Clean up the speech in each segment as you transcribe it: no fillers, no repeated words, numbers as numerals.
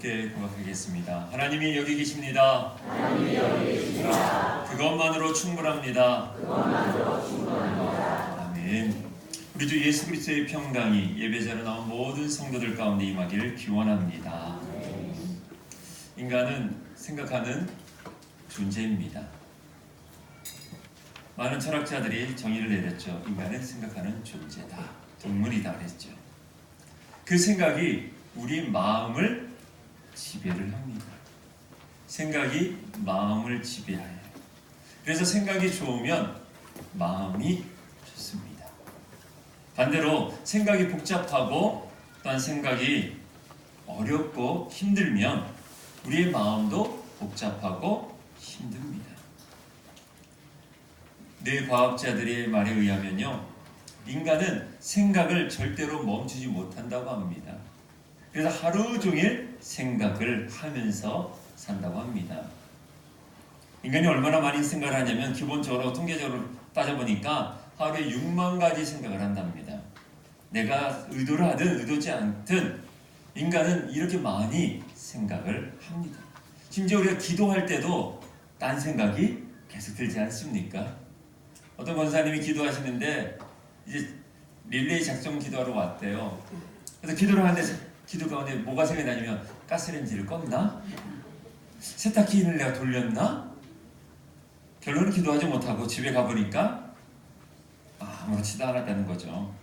함께 고백하겠습니다. 하나님이 여기 계십니다. 하나님이 여기 계십니다. 그것만으로 충분합니다. 그것만으로 충분합니다. 아멘. 우리 주 예수 그리스도의 평강이 예배자로 나온 모든 성도들 가운데 임하기를 기원합니다. 인간은 생각하는 존재입니다. 많은 철학자들이 정의를 내렸죠. 인간은 생각하는 존재다. 동물이다 그랬죠. 그 생각이 우리 마음을 지배를 합니다. 생각이 마음을 지배해요. 그래서 생각이 좋으면 마음이 좋습니다. 반대로 생각이 복잡하고 또한 생각이 어렵고 힘들면 우리의 마음도 복잡하고 힘듭니다. 뇌과학자들의 말에 의하면요, 인간은 생각을 절대로 멈추지 못한다고 합니다. 그래서 하루 종일 생각을 하면서 산다고 합니다. 인간이 얼마나 많이 생각을 하냐면 기본적으로 통계적으로 따져보니까 하루에 6만 가지 생각을 한답니다. 내가 의도를 하든 의도지 않든 인간은 이렇게 많이 생각을 합니다. 심지어 우리가 기도할 때도 딴 생각이 계속 들지 않습니까? 어떤 권사님이 기도하시는데 이제 릴레이 작전 기도하러 왔대요. 그래서 기도를 하는데 기도 가운데 뭐가 생각이 나냐면 가스레인지를 껐나? 세탁기를 내가 돌렸나? 결론은 기도하지 못하고 집에 가보니까 아무렇지도 않았다는 거죠.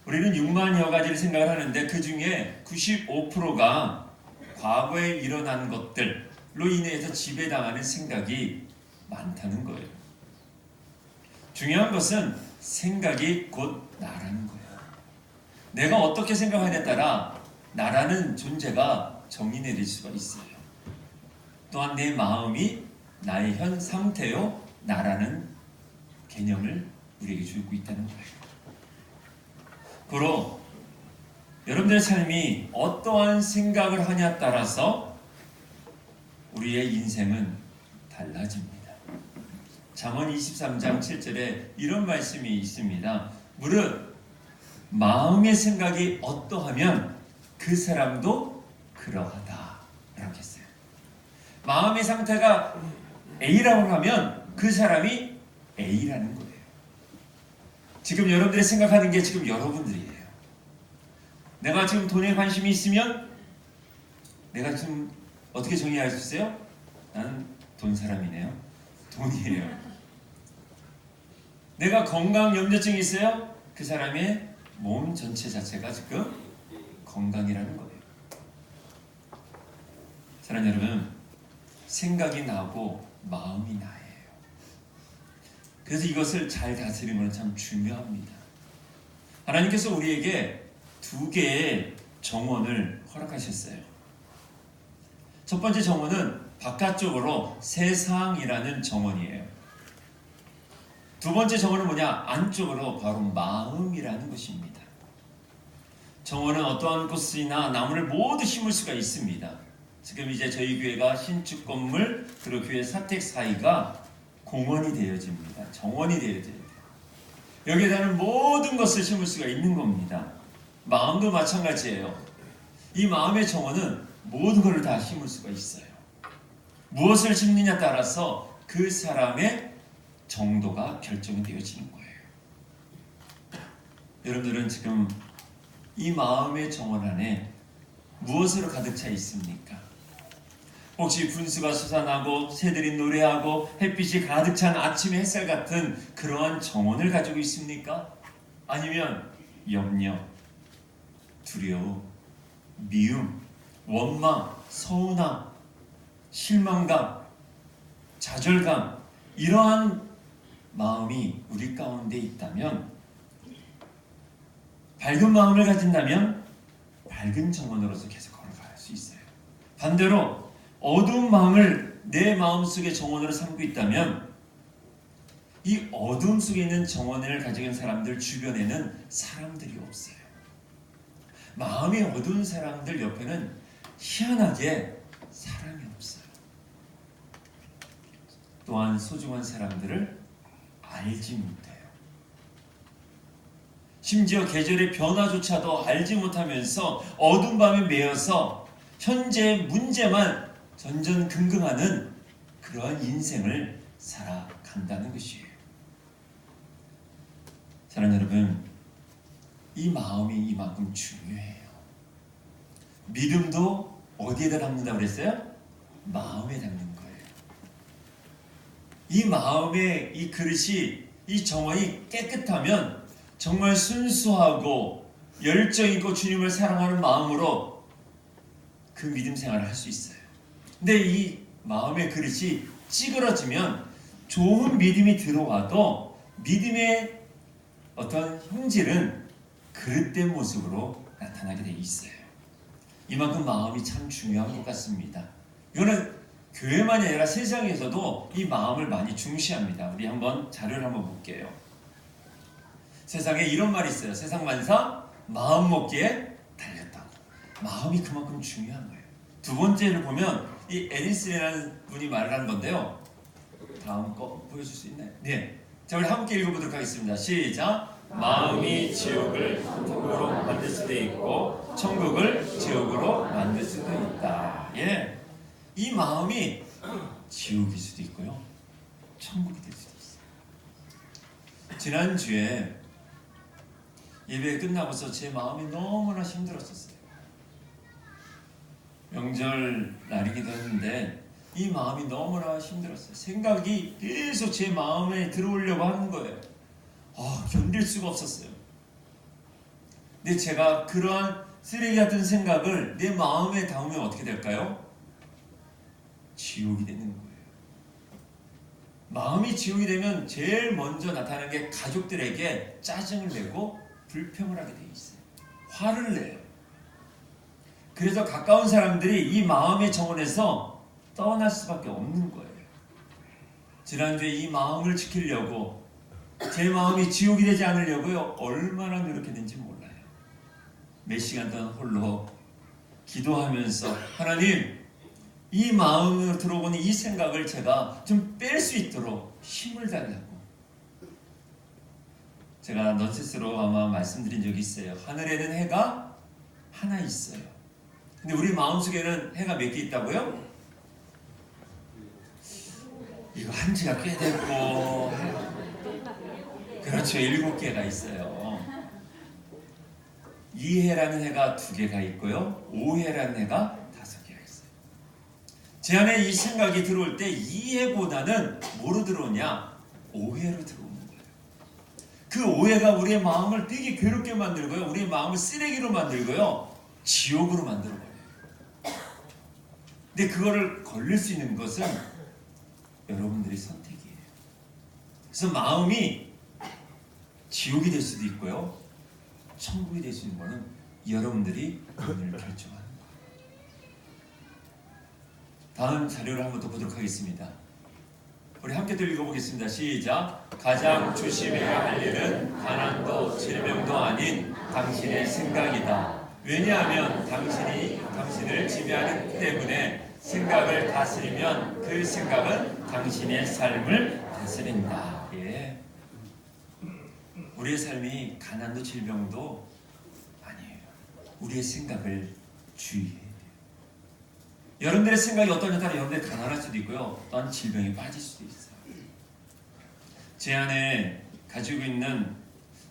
우리는 6만여 가지를 생각을 하는데 그 중에 95%가 과거에 일어난 것들로 인해서 지배당하는 생각이 많다는 거예요. 중요한 것은 생각이 곧 나라는 거예요. 내가 어떻게 생각하냐에 따라 나라는 존재가 정의 내릴 수가 있어요. 또한 내 마음이 나의 현 상태요 나라는 개념을 우리에게 주고 있다는 거예요. 고로 여러분들의 삶이 어떠한 생각을 하냐에 따라서 우리의 인생은 달라집니다. 잠언 23장 7절에 이런 말씀이 있습니다. 무릇 마음의 생각이 어떠하면 그 사람도 그러하다 라고 했어요. 마음의 상태가 A라고 하면 그 사람이 A라는 거예요. 지금 여러분들이 생각하는 게 지금 여러분들이에요. 내가 지금 돈에 관심이 있으면 내가 지금 어떻게 정의할 수 있어요? 나는 돈 사람이네요. 돈이에요. 내가 건강 염려증이 있어요? 그 사람의 몸 전체 자체가 지금 건강이라는 거예요. 사랑하는 여러분, 생각이 나고 마음이 나예요. 그래서 이것을 잘 다스리는 것은 참 중요합니다. 하나님께서 우리에게 두 개의 정원을 허락하셨어요. 첫 번째 정원은 바깥쪽으로 세상이라는 정원이에요. 두 번째 정원은 뭐냐? 안쪽으로 바로 마음이라는 것입니다. 정원은 어떠한 곳이나 나무를 모두 심을 수가 있습니다. 지금 이제 저희 교회가 신축 건물 그리고 교회 사택 사이가 공원이 되어집니다. 정원이 되어져야 돼요. 여기에다는 모든 것을 심을 수가 있는 겁니다. 마음도 마찬가지예요. 이 마음의 정원은 모든 것을 다 심을 수가 있어요. 무엇을 심느냐에 따라서 그 사람의 정도가 결정이 되어지는 거예요. 여러분들은 지금 이 마음의 정원 안에 무엇으로 가득 차 있습니까? 혹시 분수가 솟아나고 새들이 노래하고 햇빛이 가득 찬 아침 햇살 같은 그러한 정원을 가지고 있습니까? 아니면 염려, 두려움, 미움, 원망, 서운함, 실망감, 좌절감 이러한 마음이 우리 가운데 있다면, 밝은 마음을 가진다면 밝은 정원으로서 계속 걸어갈 수 있어요. 반대로 어두운 마음을 내 마음속의 정원으로 삼고 있다면 이 어둠 속에 있는 정원을 가지고 있는 사람들 주변에는 사람들이 없어요. 마음이 어두운 사람들 옆에는 희한하게 사람이 없어요. 또한 소중한 사람들을 알지 못해요. 심지어 계절의 변화조차도 알지 못하면서 어두운 밤에 매여서 현재의 문제만 전전긍긍하는 그러한 인생을 살아간다는 것이에요. 사랑하는 여러분, 이 마음이 이만큼 중요해요. 믿음도 어디에다 담는다고 그랬어요? 마음에 담는 거예요. 이 마음의 이 그릇이, 이 정원이 깨끗하면 정말 순수하고 열정 있고 주님을 사랑하는 마음으로 그 믿음 생활을 할 수 있어요. 근데 이 마음의 그릇이 찌그러지면 좋은 믿음이 들어와도 믿음의 어떤 형질은 그릇된 모습으로 나타나게 돼 있어요. 이만큼 마음이 참 중요한 것 같습니다. 이거는 교회만이 아니라 세상에서도 이 마음을 많이 중시합니다. 우리 한번 자료를 한번 볼게요. 세상에 이런 말이 있어요. 세상 만사 마음 먹기에 달렸다. 마음이 그만큼 중요한 거예요. 두 번째를 보면 이 에린슨이라는 분이 말을 하는 건데요. 다음 거 보여줄 수 있나요? 네. 자, 우리 함께 읽어보도록 하겠습니다. 시작. 마음이 지옥을 천국으로 만들 수도 있고 천국을 지옥으로 만들 수도 있다. 예. 이 마음이 지옥일 수도 있고요. 천국이 될 수도 있어요. 지난주에 예배 끝나고서 제 마음이 너무나 힘들었었어요. 명절 날이기도 했는데 이 마음이 너무나 힘들었어요. 생각이 계속 제 마음에 들어오려고 하는 거예요. 견딜 수가 없었어요. 근데 제가 그러한 쓰레기 같은 생각을 내 마음에 담으면 어떻게 될까요? 지옥이 되는 거예요. 마음이 지옥이 되면 제일 먼저 나타나는 게 가족들에게 짜증을 내고 불평을 하게 돼 있어요. 화를 내요. 그래서 가까운 사람들이 이 마음의 정원에서 떠날 수밖에 없는 거예요. 지난주에 이 마음을 지키려고 제 마음이 지옥이 되지 않으려고요. 얼마나 노력했는지 몰라요. 몇 시간 동안 홀로 기도하면서 하나님, 이 마음으로 들어오는 이 생각을 제가 좀 뺄 수 있도록 힘을 달라고. 제가 넌센스로 아마 말씀드린 적이 있어요. 하늘에는 해가 하나 있어요. 근데 우리 마음속에는 해가 몇 개 있다고요? 이거 한 지가 꽤 됐고, 그렇죠, 7개가 있어요. 이해라는 해가 2개가 있고요, 오해라는 해가 5개가 있어요. 제 안에 이 생각이 들어올 때 이해보다는 뭐로 들어오냐? 오해로 들어오는 거예요. 그 오해가 우리의 마음을 되게 괴롭게 만들고요, 우리의 마음을 쓰레기로 만들고요, 지옥으로 만들어버려요. 근데 그거를 걸릴 수 있는 것은 여러분들의 선택이에요. 그래서 마음이 지옥이 될 수도 있고요, 천국이 될 수 있는 것은 여러분들이 오늘 결정하는 거예요. 다음 자료를 한번 더 보도록 하겠습니다. 우리 함께 또 읽어보겠습니다. 시작. 가장 조심해야 할 일은 가난도 질병도 아닌 당신의 생각이다. 왜냐하면 당신이 당신을 지배하기 때문에 생각을 다스리면 그 생각은 당신의 삶을 다스린다. 예. 우리의 삶이 가난도 질병도 아니에요. 우리의 생각을 주의해야 돼요. 여러분들의 생각이 어떠냐에 따라 여러분들이 가난할 수도 있고요, 또한 질병에 빠질 수도 있어요. 제 안에 가지고 있는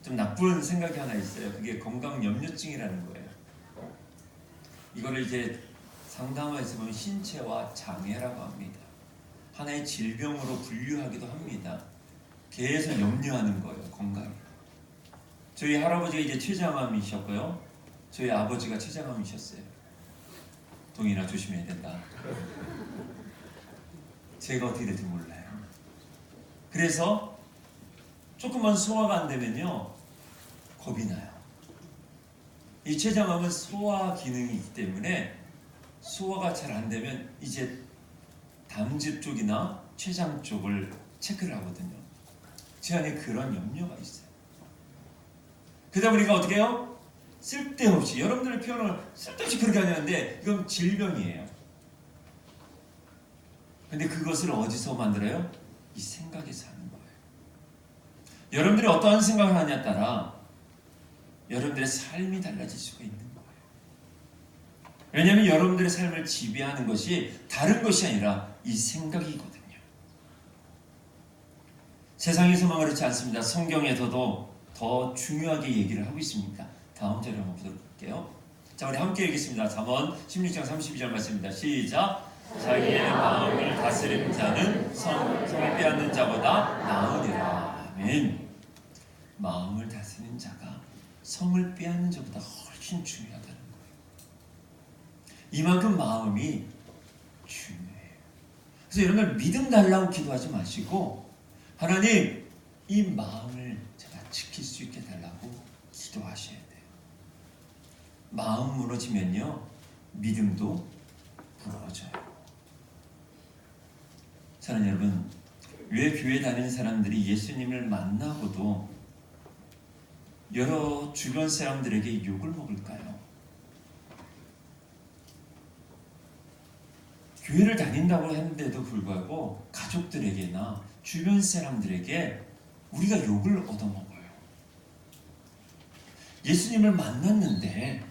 좀 나쁜 생각이 하나 있어요. 그게 건강염려증이라는 거예요. 이거를 이제 상담에서 보면 신체와 장애라고 합니다. 하나의 질병으로 분류하기도 합니다. 계속 염려하는 거예요, 건강에. 저희 할아버지가 이제 췌장암이셨고요, 저희 아버지가 췌장암이셨어요. 동인아, 조심해야 된다. 제가 어떻게 될지 몰라요. 그래서 조금만 소화가 안 되면요, 겁이 나요. 이 췌장암은 소화 기능이 있기 때문에 소화가 잘 안 되면 이제 담즙 쪽이나 췌장 쪽을 체크를 하거든요. 제 안에 그런 염려가 있어요. 그러다 보니까 어떻게 해요? 쓸데없이, 여러분들의 표현을 쓸데없이 그렇게 하는데 이건 질병이에요. 근데 그것을 어디서 만들어요? 이 생각에서 하는 거예요. 여러분들이 어떠한 생각을 하냐에 따라 여러분들의 삶이 달라질 수가 있는 거예요. 왜냐하면 여러분들의 삶을 지배하는 것이 다른 것이 아니라 이 생각이거든요. 세상에서만 그렇지 않습니다. 성경에서도 더 중요하게 얘기를 하고 있습니다. 다음 절에 한번 보도록 할게요. 자, 우리 함께 읽겠습니다. 잠언 16장 32절 말씀입니다. 시작. 자기의 마음을 다스리는 자는 성을 빼앗는 자보다 나으니라. 아멘. 마음을 다스리는 자가 성을 빼앗는 자보다 훨씬 중요하다는 거예요. 이만큼 마음이 중요해요. 그래서 여러분들 믿음 달라고 기도하지 마시고 하나님 이 마음을 제가 지킬 수 있게 달라고 기도하셔야 돼요. 마음 무너지면요 믿음도 무너져요. 저는 여러분 왜 교회 다니는 사람들이 예수님을 만나고도 여러 주변 사람들에게 욕을 먹을까요? 교회를 다닌다고 했는데도 불구하고 가족들에게나 주변 사람들에게 우리가 욕을 얻어먹어요. 예수님을 만났는데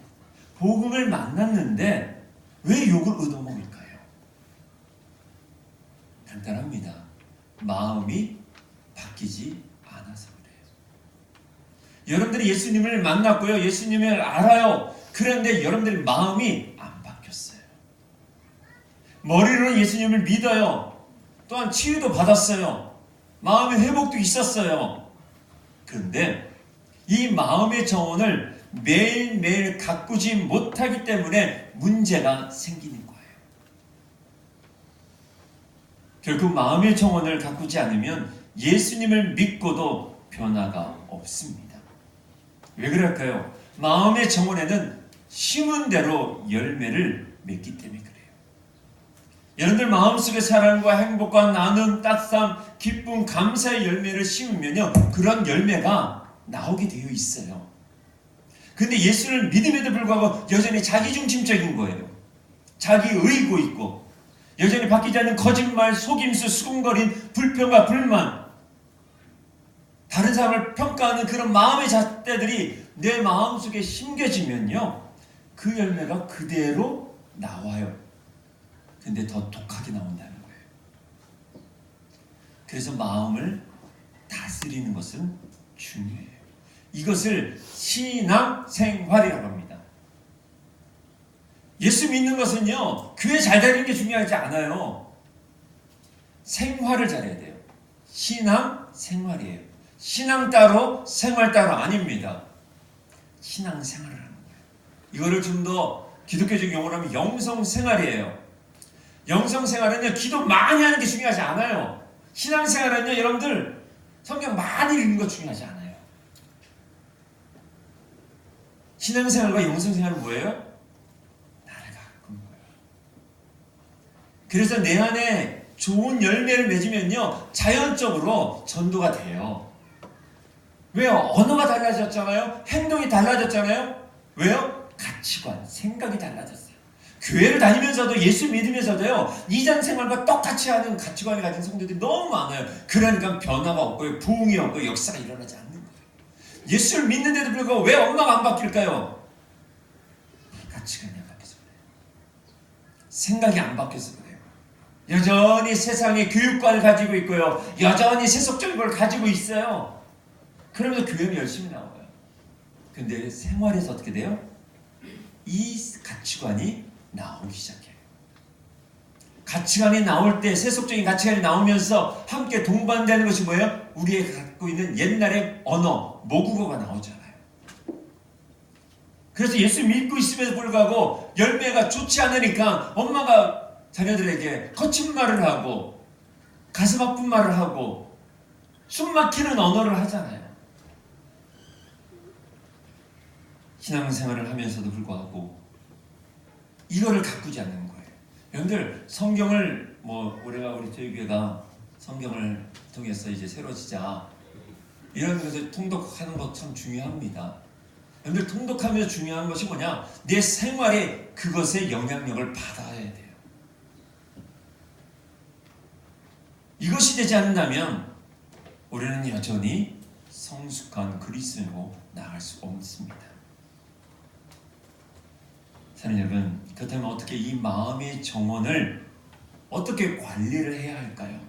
복음을 만났는데 왜 욕을 얻어먹을까요? 간단합니다. 마음이 바뀌지 않아서 그래요. 여러분들이 예수님을 만났고요. 예수님을 알아요. 그런데 여러분들의 마음이 안 바뀌었어요. 머리로는 예수님을 믿어요. 또한 치유도 받았어요. 마음의 회복도 있었어요. 그런데 이 마음의 정원을 매일매일 가꾸지 못하기 때문에 문제가 생기는 거예요. 결국 마음의 정원을 가꾸지 않으면 예수님을 믿고도 변화가 없습니다. 왜 그럴까요? 마음의 정원에는 심은 대로 열매를 맺기 때문에 그래요. 여러분들 마음속에 사랑과 행복과 나눔, 따뜻함, 기쁨, 감사의 열매를 심으면요 그런 열매가 나오게 되어 있어요. 근데 예수를 믿음에도 불구하고 여전히 자기중심적인 거예요. 자기 의고 있고 여전히 바뀌지 않는 거짓말, 속임수, 수군거림, 불평과 불만, 다른 사람을 평가하는 그런 마음의 잣대들이 내 마음속에 심겨지면요 그 열매가 그대로 나와요. 근데 더 독하게 나온다는 거예요. 그래서 마음을 다스리는 것은 중요해요. 이것을 신앙생활이라고 합니다. 예수 믿는 것은요 교회 잘 다니는 게 중요하지 않아요. 생활을 잘해야 돼요. 신앙생활이에요. 신앙 따로 생활 따로 아닙니다. 신앙생활을 하는 거예요. 이거를 좀 더 기독교적 용어로 하면 영성생활이에요. 영성생활은요 기도 많이 하는 게 중요하지 않아요. 신앙생활은요 여러분들 성경 많이 읽는 거 중요하지 않아요. 신앙생활과 영성생활은 뭐예요? 나를 가꾸는 거예요. 그래서 내 안에 좋은 열매를 맺으면요 자연적으로 전도가 돼요. 왜요? 언어가 달라졌잖아요. 행동이 달라졌잖아요. 왜요? 가치관, 생각이 달라졌어요. 교회를 다니면서도 예수 믿으면서도요 이전 생활과 똑같이 하는 가치관을 가진 성도들이 너무 많아요. 그러니까 변화가 없고요 부흥이 없고 역사가 일어나지 않는 거예요. 예수를 믿는데도 불구하고 왜 엄마가 안 바뀔까요? 가치관이 안 바뀌어서 그래요. 생각이 안 바뀌어서 그래요. 여전히 세상의 교육관을 가지고 있고요 여전히 세속적인 걸 가지고 있어요. 그러면서 교회는 열심히 나와요. 근데 생활에서 어떻게 돼요? 이 가치관이 나오기 시작해요. 가치관이 나올 때 세속적인 가치관이 나오면서 함께 동반되는 것이 뭐예요? 우리가 갖고 있는 옛날의 언어, 모국어가 나오잖아요. 그래서 예수 믿고 있음에도 불구하고 열매가 좋지 않으니까 엄마가 자녀들에게 거친 말을 하고 가슴 아픈 말을 하고 숨 막히는 언어를 하잖아요. 신앙생활을 하면서도 불구하고 이거를 가꾸지 않는 거예요. 여러분들 성경을 우리가 우리 저희 교회가 성경을 통해서 이제 새로 지자 이런 것을 통독하는 것 참 중요합니다. 여러분들 통독하면서 중요한 것이 뭐냐? 내 생활에 그것의 영향력을 받아야 돼요. 이것이 되지 않는다면 우리는 여전히 성숙한 그리스도로 나아갈 수 없습니다. 사랑하는 여러분, 그렇다면 어떻게 이 마음의 정원을 어떻게 관리를 해야 할까요?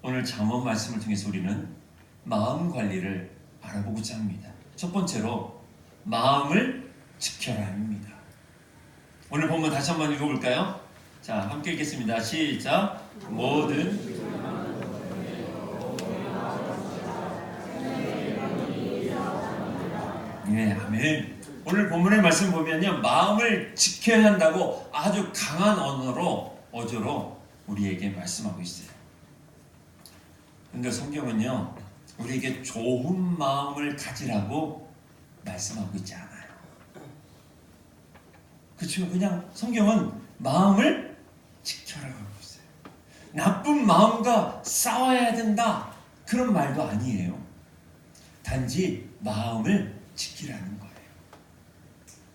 오늘 잠언 말씀을 통해서 우리는 마음 관리를 알아보고자 합니다. 첫 번째로 마음을 지켜라입니다. 오늘 본문 다시 한번 읽어볼까요? 자, 함께 읽겠습니다. 시작. 모든 네, 아멘. 오늘 본문의 말씀 보면요, 마음을 지켜야 한다고 아주 강한 어조로 우리에게 말씀하고 있어요. 그런데 성경은요, 우리에게 좋은 마음을 가지라고 말씀하고 있지 않아요. 그렇죠? 그냥 성경은 마음을 지켜라고 하고 있어요. 나쁜 마음과 싸워야 된다, 그런 말도 아니에요. 단지 마음을 지키라는 거예요.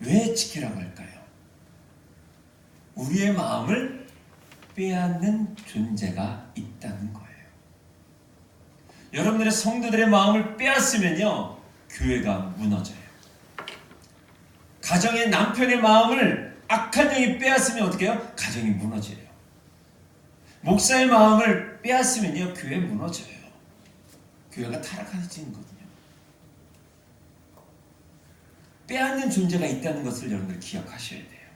왜 지키라고 할까요? 우리의 마음을 빼앗는 존재가 있다는 거예요. 여러분들의 성도들의 마음을 빼앗으면요, 교회가 무너져요. 가정의 남편의 마음을 악한 영이 빼앗으면 어떻게 해요? 가정이 무너져요. 목사의 마음을 빼앗으면요, 교회 무너져요. 교회가 타락해지는 거거든요. 빼앗는 존재가 있다는 것을 여러분들 기억하셔야 돼요.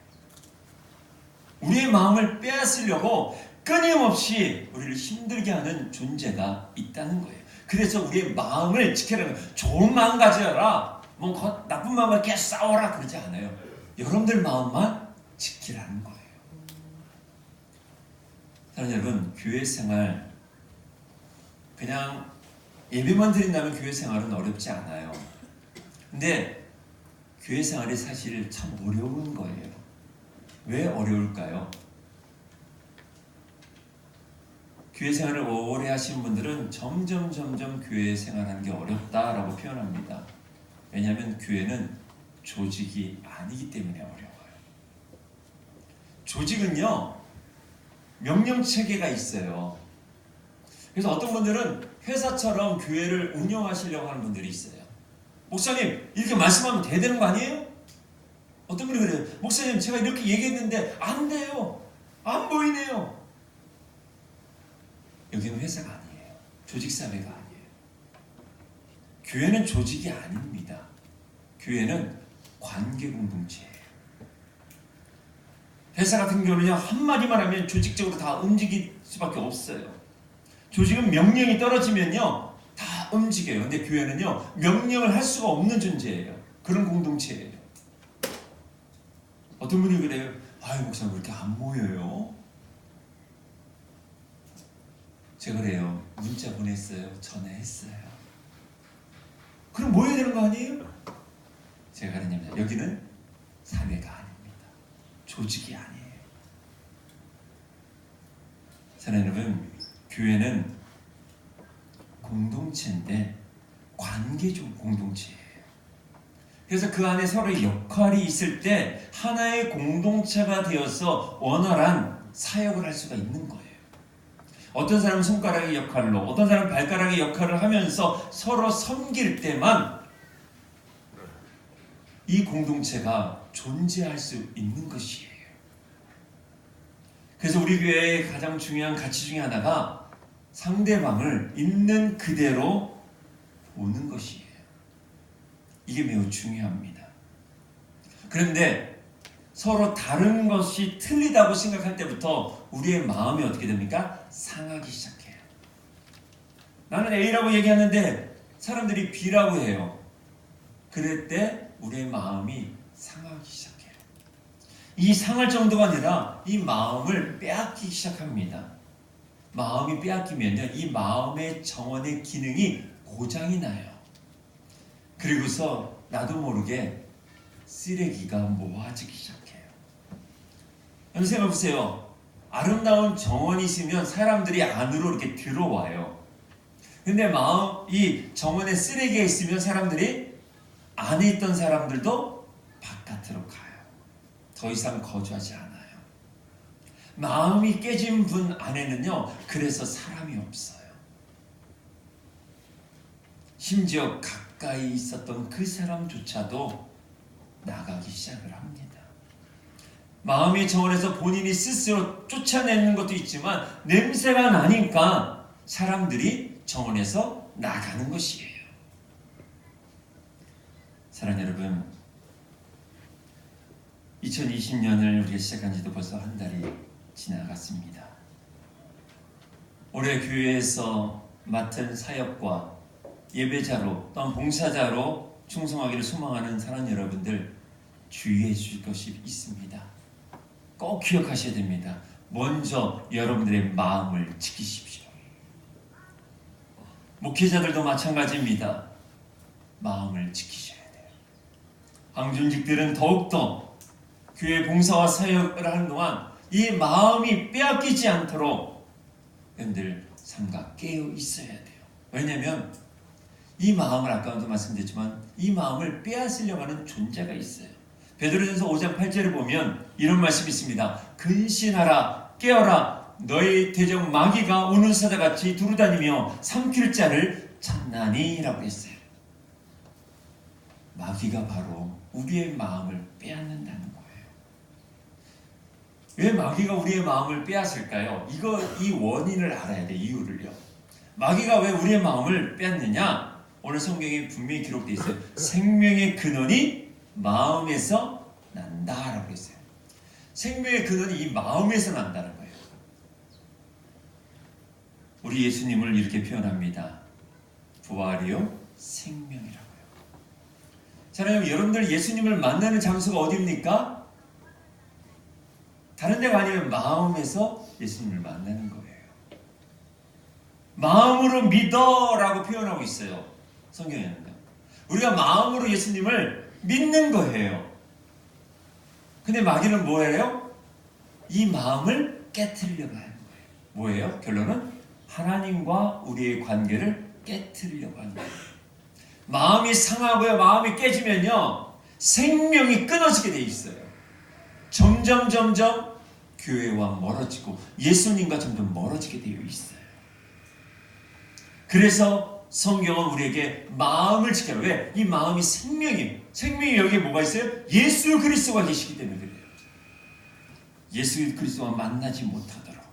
우리의 마음을 빼앗으려고 끊임없이 우리를 힘들게 하는 존재가 있다는 거예요. 그래서 우리의 마음을 지키라는 거예요. 좋은 마음 가져라, 뭐 나쁜 마음을 계속 싸워라, 그러지 않아요. 여러분들 마음만 지키라는 거예요. 사랑하는 여러분, 교회 생활 그냥 예배만 드린다면 교회 생활은 어렵지 않아요. 근데 교회 생활이 사실 참 어려운 거예요. 왜 어려울까요? 교회 생활을 오래 하신 분들은 점점 교회 생활하는 게 어렵다라고 표현합니다. 왜냐하면 교회는 조직이 아니기 때문에 어려워요. 조직은요, 명령체계가 있어요. 그래서 어떤 분들은 회사처럼 교회를 운영하시려고 하는 분들이 있어요. 목사님, 이렇게 말씀하면 돼야 되는 거 아니에요? 어떤 분이 그래요. 목사님, 제가 이렇게 얘기했는데 안 돼요. 안 보이네요. 여기는 회사가 아니에요. 조직사회가 아니에요. 교회는 조직이 아닙니다. 교회는 관계공동체예요. 회사 같은 경우는요, 한마디만 하면 조직적으로 다 움직일 수밖에 없어요. 조직은 명령이 떨어지면요, 다 움직여요. 근데 교회는요, 명령을 할 수가 없는 존재예요. 그런 공동체예요. 어떤 분이 그래요. 아유, 목사님 왜 이렇게 안 모여요? 제가 그래요. 문자 보냈어요. 전화했어요. 그럼 모여야 되는 거 아니에요? 제가 그러냐면 여기는 사회가 아닙니다. 조직이 아니에요. 사랑하는 여러분, 교회는 공동체인데 관계적 공동체예요. 그래서 그 안에 서로의 역할이 있을 때 하나의 공동체가 되어서 원활한 사역을 할 수가 있는 거예요. 어떤 사람은 손가락의 역할로, 어떤 사람은 발가락의 역할을 하면서 서로 섬길 때만 이 공동체가 존재할 수 있는 것이에요. 그래서 우리 교회의 가장 중요한 가치 중에 하나가 상대방을 있는 그대로 보는 것이에요. 이게 매우 중요합니다. 그런데 서로 다른 것이 틀리다고 생각할 때부터 우리의 마음이 어떻게 됩니까? 상하기 시작해요. 나는 A라고 얘기하는데 사람들이 B라고 해요. 그럴 때 우리의 마음이 상하기 시작해요. 이 상할 정도가 아니라 이 마음을 빼앗기 시작합니다. 마음이 빼앗기면요, 이 마음의 정원의 기능이 고장이 나요. 그리고서 나도 모르게 쓰레기가 모아지기 시작해요. 여러분 생각해보세요. 아름다운 정원이 있으면 사람들이 안으로 이렇게 들어와요. 근데 이 정원에 쓰레기가 있으면 사람들이 안에 있던 사람들도 바깥으로 가요. 더 이상 거주하지 않아요. 마음이 깨진 분 안에는요, 그래서 사람이 없어요. 심지어 가까이 있었던 그 사람조차도 나가기 시작을 합니다. 마음의 정원에서 본인이 스스로 쫓아내는 것도 있지만 냄새가 나니까 사람들이 정원에서 나가는 것이에요. 사랑하는 여러분, 2020년을 우리가 시작한 지도 벌써 한 달이 지나갔습니다. 올해 교회에서 맡은 사역과 예배자로 또한 봉사자로 충성하기를 소망하는 사랑하는 여러분들, 주의해 주실 것이 있습니다. 꼭 기억하셔야 됩니다. 먼저 여러분들의 마음을 지키십시오. 목회자들도 마찬가지입니다. 마음을 지키셔야 돼요. 항준직들은 더욱더 교회 봉사와 사역을 하는 동안 이 마음이 빼앗기지 않도록 여러분들 삼가 깨어 있어야 돼요. 왜냐하면 이 마음을 아까도 말씀드렸지만 이 마음을 빼앗으려고 하는 존재가 있어요. 베드로전서 5장 8절을 보면 이런 말씀이 있습니다. 근신하라, 깨어라, 너희 대적 마귀가 우는 사자같이 두루다니며 삼킬 자를 찾나니 라고 했어요. 마귀가 바로 우리의 마음을 빼앗는다는 거예요. 왜 마귀가 우리의 마음을 빼앗을까요? 이 원인을 알아야 돼, 이유를요. 마귀가 왜 우리의 마음을 빼앗느냐? 오늘 성경에 분명히 기록되어 있어요. 생명의 근원이 마음에서 난다라고 했어요. 생명의 근원이 이 마음에서 난다는 거예요. 우리 예수님을 이렇게 표현합니다. 부활이요 생명이라고요. 자, 그럼 여러분들 예수님을 만나는 장소가 어디입니까? 다른 데가 아니면 마음에서 예수님을 만나는 거예요. 마음으로 믿어라고 표현하고 있어요. 성경에는요. 우리가 마음으로 예수님을 믿는 거예요. 근데 마귀는 뭐예요? 이 마음을 깨트리려고 하는 거예요. 뭐예요? 결론은 하나님과 우리의 관계를 깨트리려고 하는 거예요. 마음이 상하고요, 마음이 깨지면요, 생명이 끊어지게 돼 있어요. 점점 교회와 멀어지고 예수님과 점점 멀어지게 되어 있어요. 그래서 성경은 우리에게 마음을 지켜라. 왜? 이 마음이 생명이에요. 생명이 여기에 뭐가 있어요? 예수 그리스도가 계시기 때문에 그래요. 예수 그리스도와 만나지 못하도록,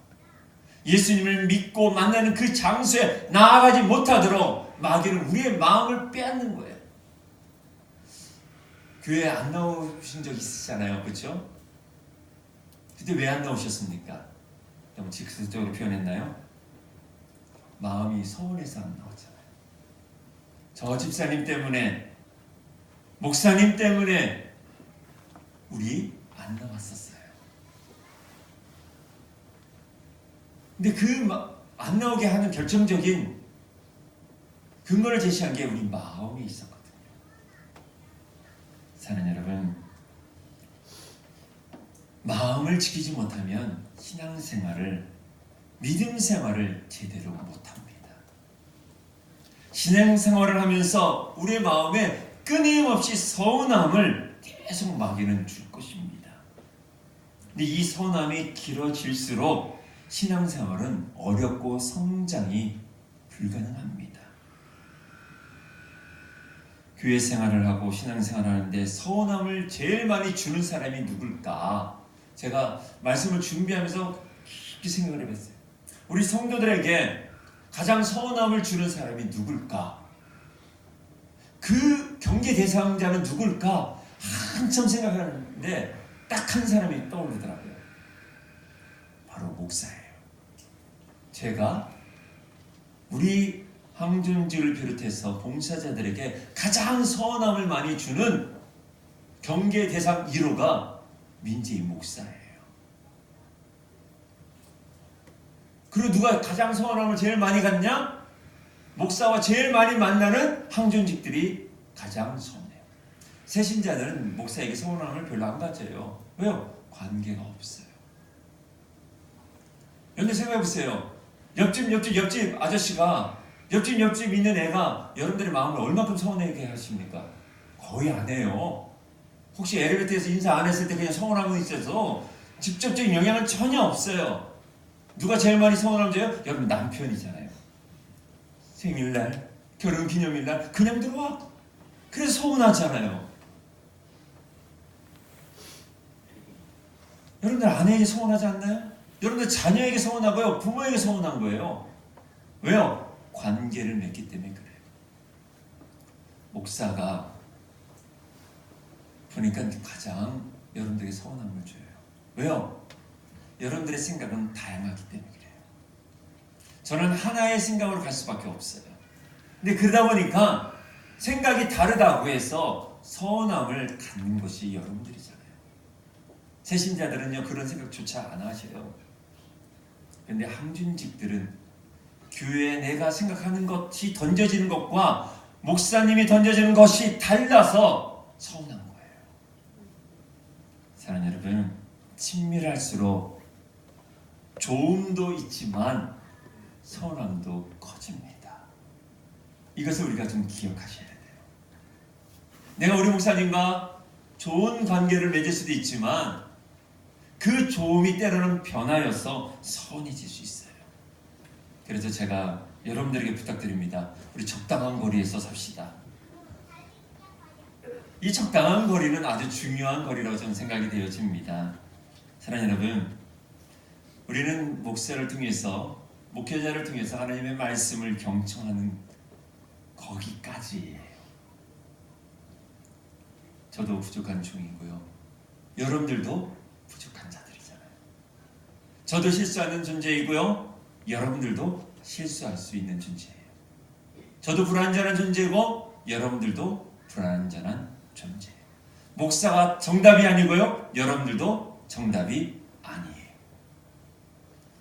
예수님을 믿고 만나는 그 장소에 나아가지 못하도록 마귀는 우리의 마음을 빼앗는 거예요. 교회에 안 나오신 적 있으시잖아요. 그렇죠? 그때 왜 안 나오셨습니까? 너무 직설적으로 표현했나요? 마음이 서운해서 안 나오잖아요. 저 집사님 때문에, 목사님 때문에 우리 안 나왔었어요. 근데 안 나오게 하는 결정적인 근거를 제시한 게 우리 마음이 있었거든요. 사랑하는 여러분, 마음을 지키지 못하면 신앙생활을, 믿음 생활을 제대로 못합니다. 신앙생활을 하면서 우리의 마음에 끊임없이 서운함을 계속 마귀는 줄 것입니다. 근데 이 서운함이 길어질수록 신앙생활은 어렵고 성장이 불가능합니다. 교회 생활을 하고 신앙생활을 하는데 서운함을 제일 많이 주는 사람이 누굴까? 제가 말씀을 준비하면서 깊이 생각을 해봤어요. 우리 성도들에게 가장 서운함을 주는 사람이 누굴까? 그 경계 대상자는 누굴까? 한참 생각하는데 딱 한 사람이 떠오르더라고요. 바로 목사예요. 제가 우리 항준직을 비롯해서 봉사자들에게 가장 서운함을 많이 주는 경계 대상 1호가 민재희 목사예요. 그리고 누가 가장 서운함을 제일 많이 갖냐? 목사와 제일 많이 만나는 항준직들이 가장 서운해요. 새신자들은 목사에게 서운함을 별로 안 가져요. 왜요? 관계가 없어요. 여러분 생각해보세요. 옆집 아저씨가 옆집 있는 애가 여러분들의 마음을 얼마큼 서운하게 하십니까? 거의 안 해요. 혹시 엘리베이터에서 인사 안 했을 때 그냥 서운함이 있어서 직접적인 영향은 전혀 없어요. 누가 제일 많이 서운함을 줘요? 여러분 남편이잖아요. 생일날, 결혼기념일날 그냥 들어와. 그래서 서운하잖아요. 여러분들 아내에게 서운하지 않나요? 여러분들 자녀에게 서운하고요. 부모에게 서운한 거예요. 왜요? 관계를 맺기 때문에 그래요. 목사가 보니까 가장 여러분들에게 서운함을 줘요. 왜요? 여러분들의 생각은 다양하기 때문에 그래요. 저는 하나의 생각으로 갈 수밖에 없어요. 근데 그러다 보니까 생각이 다르다고 해서 서운함을 갖는 것이 여러분들이잖아요. 새신자들은요 그런 생각조차 안 하셔요. 그런데 항준직들은 교회에 내가 생각하는 것이 던져지는 것과 목사님이 던져지는 것이 달라서 서운한 거예요. 사랑하는 여러분, 친밀할수록 좋음도 있지만 서운함도 커집니다. 이것을 우리가 좀 기억하셔야 돼요. 내가 우리 목사님과 좋은 관계를 맺을 수도 있지만 그 좋음이 때로는 변하여서 서운해질 수 있어요. 그래서 제가 여러분들에게 부탁드립니다. 우리 적당한 거리에서 삽시다. 이 적당한 거리는 아주 중요한 거리라고 저는 생각이 되어집니다. 사랑하는 여러분, 우리는 목사를 통해서, 목회자를 통해서 하나님의 말씀을 경청하는 거기까지예요. 저도 부족한 종이고요. 여러분들도 부족한 자들이잖아요. 저도 실수하는 존재이고요. 여러분들도 실수할 수 있는 존재예요. 저도 불완전한 존재고 여러분들도 불완전한 존재예요. 목사가 정답이 아니고요. 여러분들도 정답이 아니에요.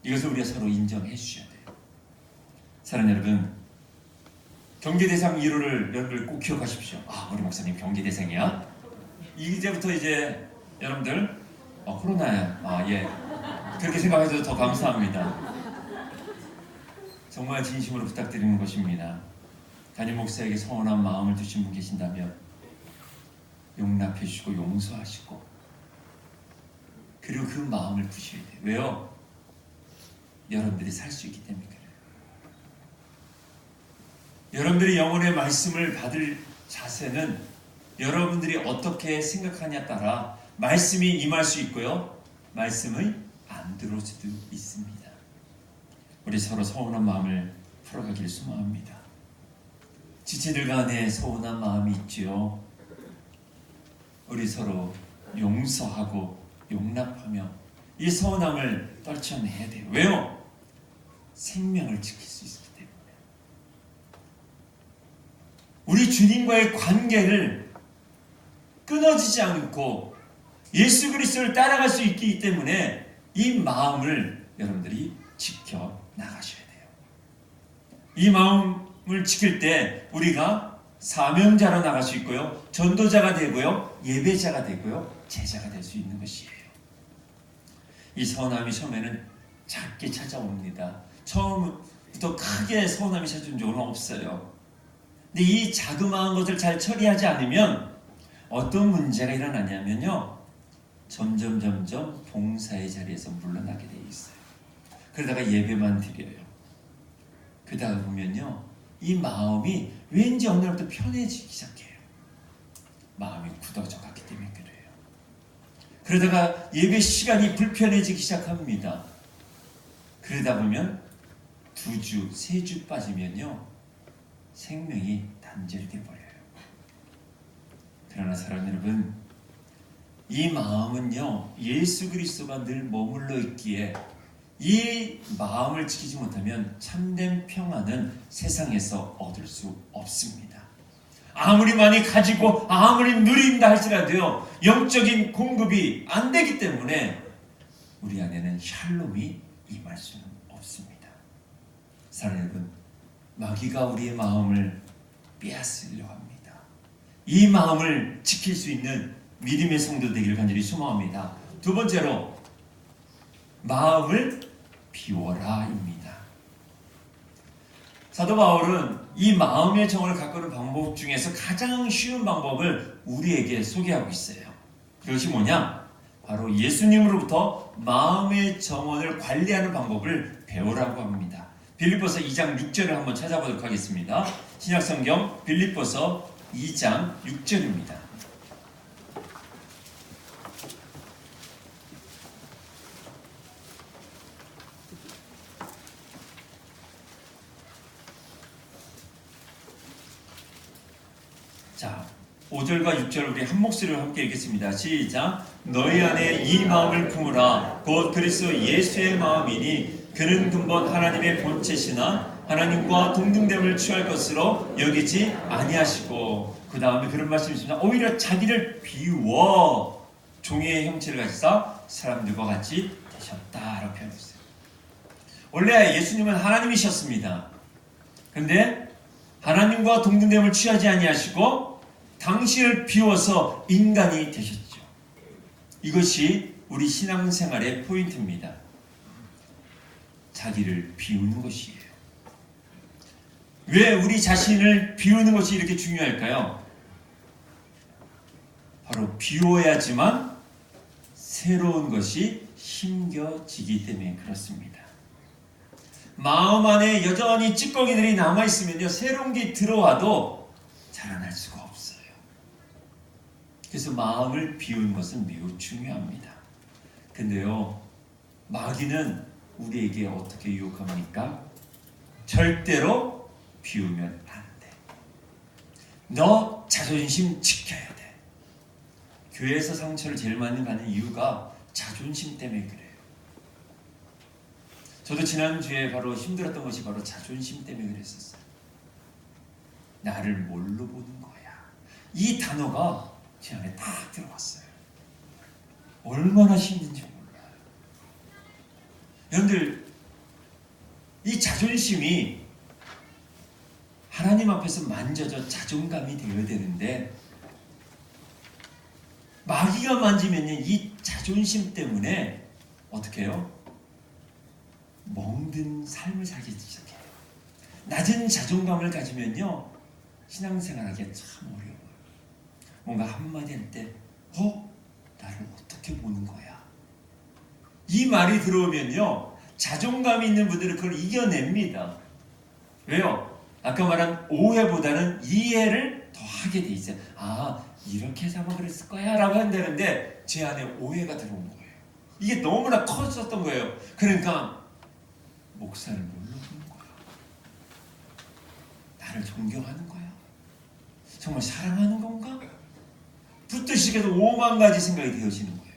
이것을 우리가 서로 인정해 주셔야 돼요. 사랑하는 여러분, 경계대상 1호를 여러분들 꼭 기억하십시오. 우리 목사님 경계대상이야? 이제부터 이제 여러분들 코로나야. 예. 그렇게 생각해도 더 감사합니다. 정말 진심으로 부탁드리는 것입니다. 담임 목사에게 서운한 마음을 두신 분 계신다면 용납해 주시고 용서하시고 그리고 그 마음을 푸셔야 돼요. 왜요? 여러분들이 살 수 있기 때문에 그래요. 여러분들이 영혼의 말씀을 받을 자세는 여러분들이 어떻게 생각하냐에 따라 말씀이 임할 수 있고요. 말씀이 안 들어올 수도 있습니다. 우리 서로 서운한 마음을 풀어가길 소망합니다. 지체들 간에 서운한 마음이 있지요. 우리 서로 용서하고 용납하며 이 서운함을 떨쳐내야 돼요. 왜요? 생명을 지킬 수 있기 때문에. 우리 주님과의 관계를 끊어지지 않고 예수 그리스도를 따라갈 수 있기 때문에 이 마음을 여러분들이 지켜 나가셔야 돼요. 이 마음을 지킬 때 우리가 사명자로 나갈 수 있고요. 전도자가 되고요. 예배자가 되고요. 제자가 될 수 있는 것이에요. 이 서운함이 처음에는 작게 찾아옵니다. 처음부터 크게 서운함이 찾아온 적은 없어요. 근데 이 자그마한 것을 잘 처리하지 않으면 어떤 문제가 일어나냐면요. 점점 봉사의 자리에서 물러나게 돼 있어요. 그러다가 예배만 드려요. 그러다가 보면요. 이 마음이 왠지 어느 날부터 편해지기 시작해요. 마음이 굳어져 갔기 때문에 그래요. 그러다가 예배 시간이 불편해지기 시작합니다. 그러다 보면 2주, 3주 빠지면요. 생명이 단절돼 버려요. 그러나 사랑하는 여러분, 이 마음은요. 예수 그리스도가 늘 머물러 있기에 이 마음을 지키지 못하면 참된 평안은 세상에서 얻을 수 없습니다. 아무리 많이 가지고 아무리 누린다 할지라도요. 영적인 공급이 안 되기 때문에 우리 안에는 샬롬이 임할 수는 없습니다. 사랑하는 여러분, 마귀가 우리의 마음을 빼앗으려 합니다. 이 마음을 지킬 수 있는 믿음의 성도 되기를 간절히 소망합니다. 두 번째로 마음을 비워라입니다. 사도 바울은 이 마음의 정을 가꾸는 방법 중에서 가장 쉬운 방법을 우리에게 소개하고 있어요. 그것이 뭐냐? 바로 예수님으로부터 마음의 정원을 관리하는 방법을 배우라고 합니다. 빌립보서 2장 6절을 한번 찾아보도록 하겠습니다. 신약성경 빌립보서 2장 6절입니다. 자, 5절과 6절 우리 한 목소리로 함께 읽겠습니다. 시작. 너희 안에 이 마음을 품으라. 곧 그리스도 예수의 마음이니 그는 근본 하나님의 본체시나 하나님과 동등됨을 취할 것으로 여기지 아니하시고, 그 다음에 그런 말씀이 있습니다. 오히려 자기를 비워 종의 형체를 가지사 사람들과 같이 되셨다라고 표현했어요. 원래 예수님은 하나님이셨습니다. 근데 하나님과 동등됨을 취하지 아니하시고 당신을 비워서 인간이 되셨죠. 이것이 우리 신앙생활의 포인트입니다. 자기를 비우는 것이에요. 왜 우리 자신을 비우는 것이 이렇게 중요할까요? 바로 비워야지만 새로운 것이 심겨지기 때문에 그렇습니다. 마음 안에 여전히 찌꺼기들이 남아있으면요, 새로운 게 들어와도 자라날 수가 없어요. 그래서 마음을 비우는 것은 매우 중요합니다. 근데요, 마귀는 우리에게 어떻게 유혹합니까? 절대로 비우면 안 돼. 너 자존심 지켜야 돼. 교회에서 상처를 제일 많이 받는 이유가 자존심 때문에 그래요. 저도 지난주에 바로 힘들었던 것이 바로 자존심 때문에 그랬었어요. 나를 뭘로 보는 거야. 이 단어가 제 안에 딱 들어왔어요. 얼마나 힘든지 몰라요. 여러분들, 이 자존심이 하나님 앞에서 만져져 자존감이 되어야 되는데 마귀가 만지면요, 이 자존심 때문에 어떻게 해요? 멍든 삶을 살기 시작해요. 낮은 자존감을 가지면요, 신앙생활하기가 참 어려워요. 뭔가 한마디 할 때 나를 어떻게 보는 거야? 이 말이 들어오면요, 자존감이 있는 분들은 그걸 이겨냅니다. 왜요? 아까 말한 오해보다는 이해를 더 하게 돼 있어요. 아, 이렇게 해서 아마 그랬을 거야 라고 한다는데 제 안에 오해가 들어온 거예요. 이게 너무나 컸었던 거예요. 그러니까 목사를 뭘로 보는 거야? 나를 존경하는 거야? 정말 사랑하는 건가? 붙들시게도 5만 가지 생각이 되어지는 거예요.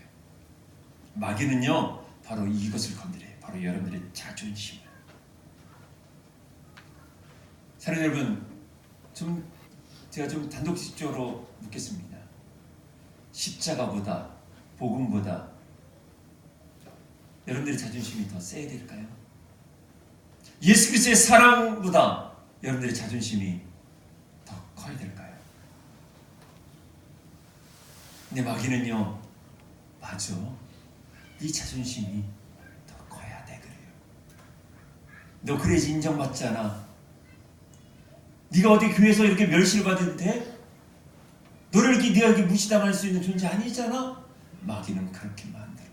마귀는요, 바로 이것을 건드려요. 바로 여러분들의 자존심을. 사랑하는 여러분, 제가 좀 단독적으로 묻겠습니다. 십자가보다, 복음보다 여러분들의 자존심이 더 세야 될까요? 예수 그리스도의 사랑보다 여러분들의 자존심이 더 커야 될까요? 근데 마귀는요, 맞아, 네 자존심이 더 커야 돼. 그래요. 너 그래야지 인정받잖아. 네가 어디 교회에서 이렇게 멸시를 받는데 너를 이렇게 네가 이렇게 무시당할 수 있는 존재 아니잖아. 마귀는 그렇게 만들어요.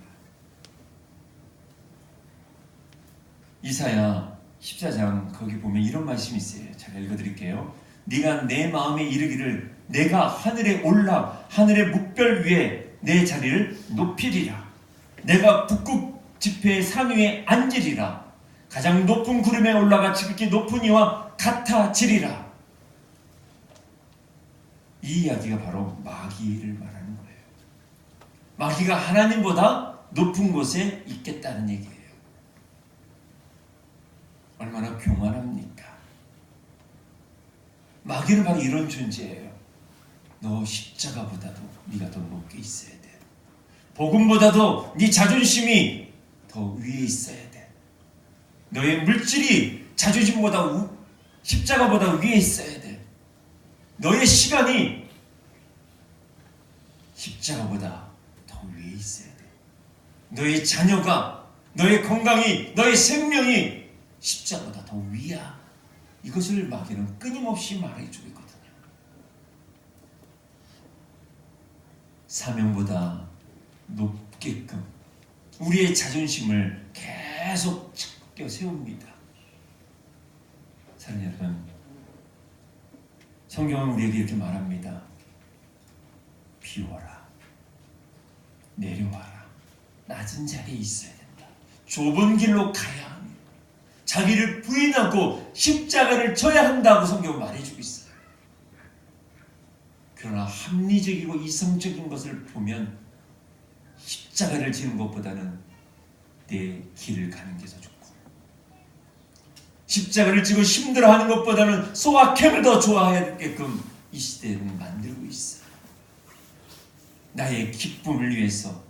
이사야 14장 거기 보면 이런 말씀이 있어요. 제가 읽어드릴게요. 네가 내 마음에 이르기를 내가 하늘에 올라 하늘의 묵별 위에 내 자리를 높이리라. 내가 북극 지폐의 산 위에 앉으리라. 가장 높은 구름에 올라가 지극히 높은 이와 같아지리라. 이 이야기가 바로 마귀를 말하는 거예요. 마귀가 하나님보다 높은 곳에 있겠다는 얘기예요. 얼마나 교만합니까? 마귀는 바로 이런 존재예요. 너 십자가보다도 네가 더 높게 있어야 돼. 복음보다도 네 자존심이 더 위에 있어야 돼. 너의 물질이 자존심보다 십자가보다 위에 있어야 돼. 너의 시간이 십자가보다 더 위에 있어야 돼. 너의 자녀가, 너의 건강이, 너의 생명이 십자가보다 더 위야. 이것을 마귀는 끊임없이 말해주고 있거든요. 사명보다 높게끔 우리의 자존심을 계속 찾겨 세웁니다. 사랑하는 여러분, 성경은 우리에게 이렇게 말합니다. 비워라. 내려와라. 낮은 자리에 있어야 된다. 좁은 길로 가야 합니다. 자기를 부인하고 십자가를 져야 한다고 성경은 말해주고 있어요. 그러나 합리적이고 이성적인 것을 보면 십자가를 지는 것보다는 내 길을 가는 게 더 좋고, 십자가를 지고 힘들어하는 것보다는 소확행을 더 좋아하게끔 이 시대는 만들고 있어요. 나의 기쁨을 위해서,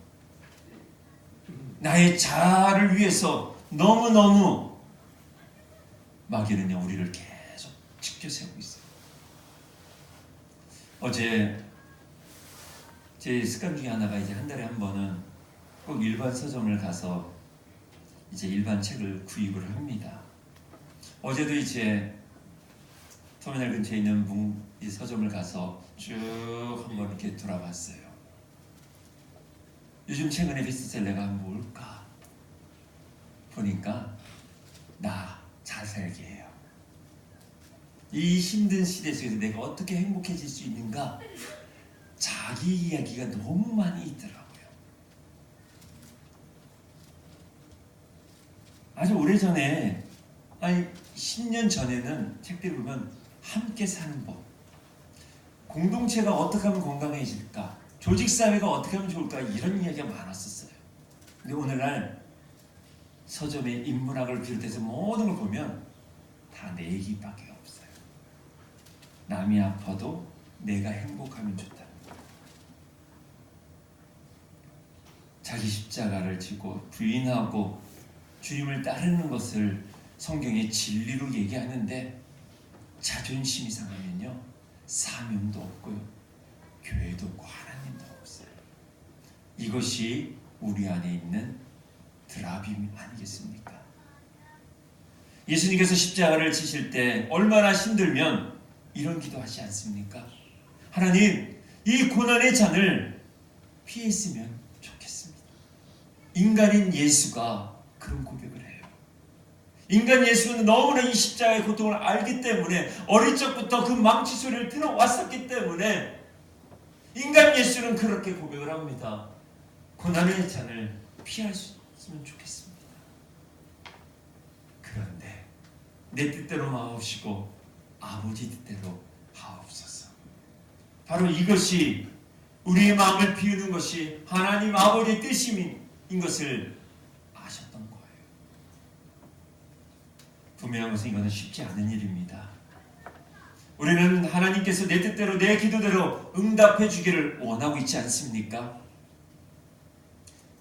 나의 자아를 위해서 너무너무 마귀는요 우리를 계속 지켜세우고 있어요. 어제 제 습관 중에 하나가 이제 한 달에 한 번은 꼭 일반 서점을 가서 이제 일반 책을 구입을 합니다. 어제도 이제 터미널 근처에 있는 이 서점을 가서 쭉 한번 이렇게 돌아봤어요. 요즘 최근에 베스트셀러가 뭘까 보니까 나 잘 살기예요. 이 힘든 시대 속에서 내가 어떻게 행복해질 수 있는가, 자기 이야기가 너무 많이 있더라고요. 아주 오래전에, 아니 10년 전에는 책들 보면 함께 사는 법, 공동체가 어떻게 하면 건강해질까, 조직사회가 어떻게 하면 좋을까, 이런 이야기가 많았었어요. 근데 오늘날 서점의 인문학을 비롯해서 모든 걸 보면 다 내 얘기밖에 없어요. 남이 아파도 내가 행복하면 좋다. 자기 십자가를 지고 부인하고 주님을 따르는 것을 성경의 진리로 얘기하는데, 자존심이 상하면요 사명도 없고요, 교회도 없고 하나님도 없어요. 이것이 우리 안에 있는 드라빔 아니겠습니까? 예수님께서 십자가를 지실 때 얼마나 힘들면 이런 기도하지 않습니까? 하나님, 이 고난의 잔을 피했으면 좋겠습니다. 인간인 예수가 그런 고백을 해요. 인간 예수는 너무나 이 십자가의 고통을 알기 때문에, 어릴 적부터 그 망치 소리를 들어왔었기 때문에 인간 예수는 그렇게 고백을 합니다. 고난의 잔을 피할 수 있으면 좋겠습니다. 그런데 내 뜻대로 마옵시고 아버지 뜻대로 하옵소서. 바로 이것이 우리의 마음을 비우는 것이 하나님 아버지의 뜻인 것을 아셨던 거예요. 분명한 것은 이거는 쉽지 않은 일입니다. 우리는 하나님께서 내 뜻대로 내 기도대로 응답해 주기를 원하고 있지 않습니까?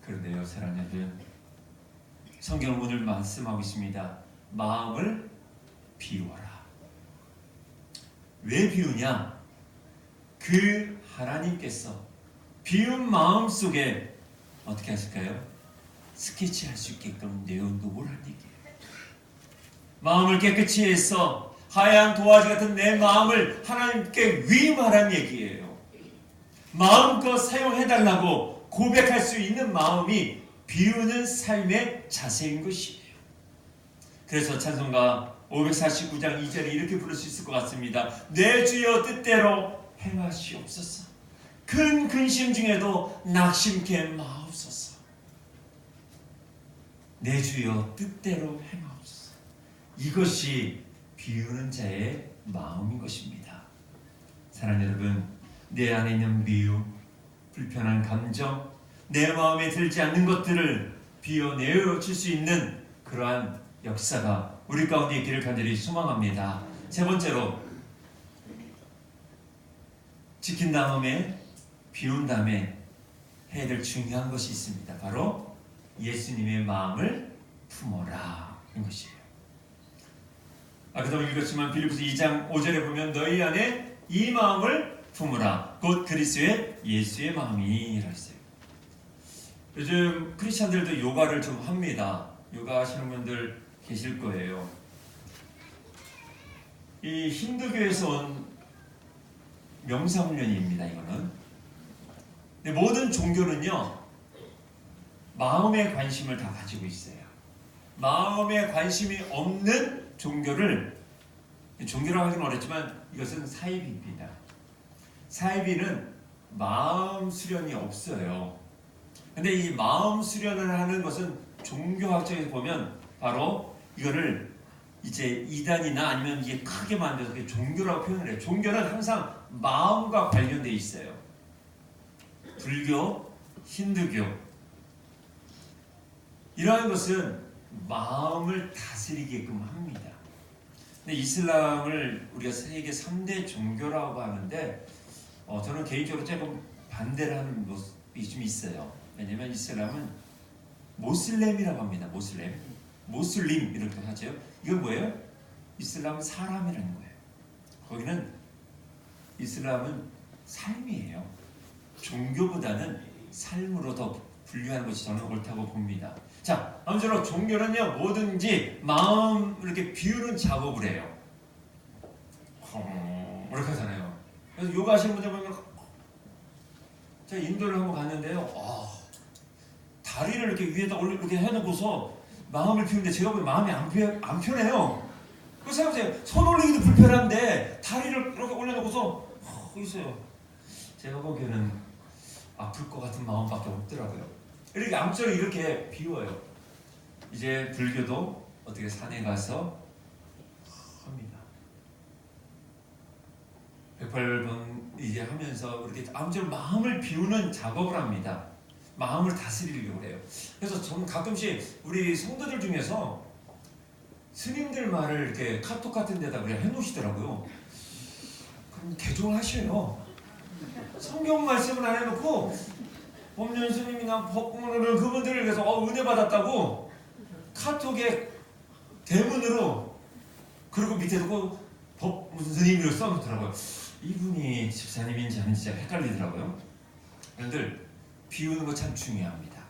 그런데요, 사랑하는 여러분, 성경은 오늘 말씀하고 있습니다. 마음을 비워라. 왜 비우냐? 그 하나님께서 비운 마음 속에 어떻게 하실까요? 스케치할 수 있게끔 내어놓으라는 얘기예요. 마음을 깨끗이 해서 하얀 도화지 같은 내 마음을 하나님께 위임하라는 얘기예요. 마음껏 사용해달라고 고백할 수 있는 마음이 비우는 삶의 자세인 것이에요. 그래서 찬송가 549장 2절에 이렇게 부를 수 있을 것 같습니다. 내 주여 뜻대로 행하시옵소서. 큰 근심 중에도 낙심케 마옵소서. 내 주여 뜻대로 행하옵소서. 이것이 비우는 자의 마음인 것입니다. 사랑하는 여러분, 내 안에 있는 미움, 불편한 감정, 내 마음에 들지 않는 것들을 비워내어줄 수 있는 그러한 역사가 우리 가운데 있기를 간절히 소망합니다. 세 번째로, 지킨 다음에 비운 다음에 해야 될 중요한 것이 있습니다. 바로 예수님의 마음을 품어라 인 것이에요. 아까도 읽었지만 빌립보서 2장 5절에 보면 너희 안에 이 마음을 품으라 곧 그리스도의 예수의 마음이라 했어요. 요즘 크리스찬들도 요가를 좀 합니다. 요가 하시는 분들 계실 거예요. 이 힌두교에서 온 명상훈련입니다. 이거는. 근데 모든 종교는요, 마음에 관심을 다 가지고 있어요. 마음에 관심이 없는 종교라고 하기는 어렵지만 이것은 사이비입니다. 사이비는 마음 수련이 없어요. 근데 이 마음 수련을 하는 것은 종교학적에서 보면 바로 이거를 이제 이단이나 아니면 이게 크게 만들어서 종교라고 표현을 해요. 종교는 항상 마음과 관련돼 있어요. 불교, 힌두교 이러한 것은 마음을 다스리게끔 합니다. 근데 이슬람을 우리가 세계 3대 종교라고 하는데 저는 개인적으로 조금 반대를 하는 모습이 좀 있어요. 왜냐하면 이슬람은 모슬렘이라고 합니다. 모슬림 이렇게 하죠. 이건 뭐예요? 이슬람은 사람이라는 거예요. 거기는 이슬람은 삶이에요. 종교보다는 삶으로 더 분류하는 것이 저는 옳다고 봅니다. 자, 아무쪼록 종교는요 뭐든지 마음 이렇게 비우는 작업을 해요. 이렇게 하잖아요. 그래서 요가 하시는 분들 보면 제가 인도를 한번 갔는데요. 다리를 이렇게 위에다 이렇게 해놓고서 마음을 비우는데 제가 보면 마음이 안 편해요. 그 생각해보세요. 손 올리기도 불편한데 다리를 이렇게 올려놓고서 있어요. 제가 보기에는 아플 것 같은 마음밖에 없더라고요. 이렇게 암처럼 이렇게 비워요. 이제 불교도 어떻게 산에 가서 합니다. 108번 이제 하면서 이렇게 암처럼 마음을 비우는 작업을 합니다. 마음을 다스리려고 해요. 그래서 저는 가끔씩 우리 성도들 중에서 스님들 말을 이렇게 카톡 같은 데다 그냥 해놓으시더라고요. 그럼 대종을 하셔요. 성경 말씀을 안 해놓고 법륜 스님이나 법문을 그분들을 위해서 은혜 받았다고 카톡에 대문으로 그리고 밑에 두고 법 무슨 스님으로 써놓더라고요. 이분이 집사님인지 아닌지 진짜 헷갈리더라고요. 여러분들 비우는 거 참 중요합니다.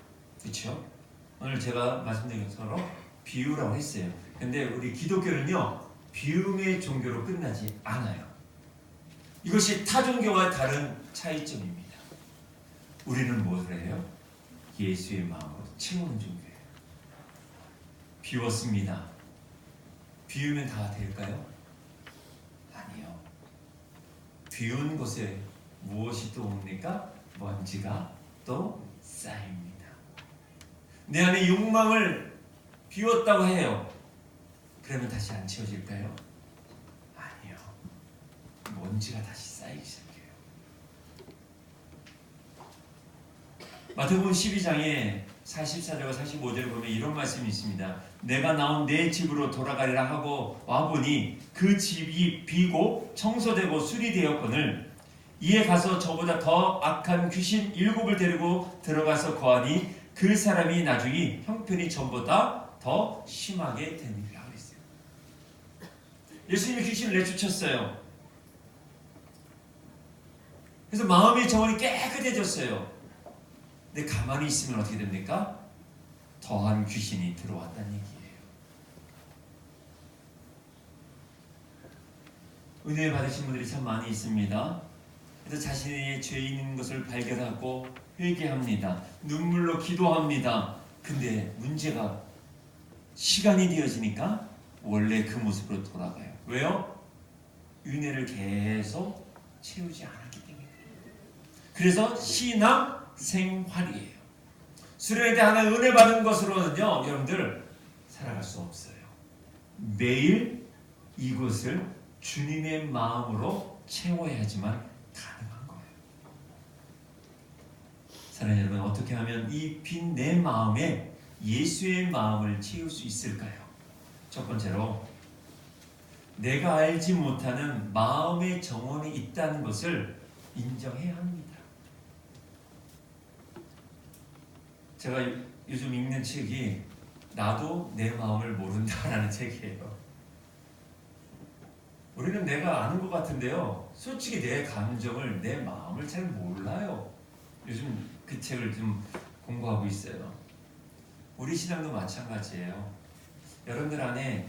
그렇죠? 오늘 제가 말씀드린 것처럼 비우라고 했어요. 근데 우리 기독교는요 비움의 종교로 끝나지 않아요. 이것이 타 종교와 다른 차이점입니다. 우리는 무엇을 해요? 예수의 마음으로 채우는 종교예요. 비웠습니다. 비우면 다 될까요? 아니요. 비운 곳에 무엇이 또 옵니까? 먼지가 또 쌓입니다. 내 안에 욕망을 비웠다고 해요. 그러면 다시 안 채워질까요? 아니요. 먼지가 다시 쌓이기 시작해요. 마태복음 12장에 44절과 45절을 보면 이런 말씀이 있습니다. 내가 나온 내 집으로 돌아가리라 하고 와보니 그 집이 비고 청소되고 수리되었거늘 이에 가서 저보다 더 악한 귀신 7을 데리고 들어가서 거하니 그 사람이 나중에 형편이 전보다 더 심하게 되니라 그랬어요. 예수님이 귀신을 내쫓았어요. 그래서 마음의 정원이 깨끗해졌어요. 근데 가만히 있으면 어떻게 됩니까? 더한 귀신이 들어왔다는 얘기예요. 은혜 받으신 분들이 참 많이 있습니다. 그래서 자신의 죄 있는 것을 발견하고 회개합니다. 눈물로 기도합니다. 근데 문제가 시간이 되어지니까 원래 그 모습으로 돌아가요. 왜요? 은혜를 계속 채우지 않았기 때문에. 그래서 신앙 생활이에요. 수련회 때 하나 은혜 받은 것으로는요, 여러분들 살아갈 수 없어요. 매일 이곳을 주님의 마음으로 채워야지만 가능한 거예요. 사랑하는 여러분, 어떻게 하면 이 빈 내 마음에 예수의 마음을 채울 수 있을까요? 첫 번째로 내가 알지 못하는 마음의 정원이 있다는 것을 인정해야 합니다. 제가 요즘 읽는 책이 나도 내 마음을 모른다라는 책이에요. 우리는 내가 아는 것 같은데요, 솔직히 내 감정을, 내 마음을 잘 몰라요. 요즘 그 책을 좀 공부하고 있어요. 우리 신앙도 마찬가지예요. 여러분들 안에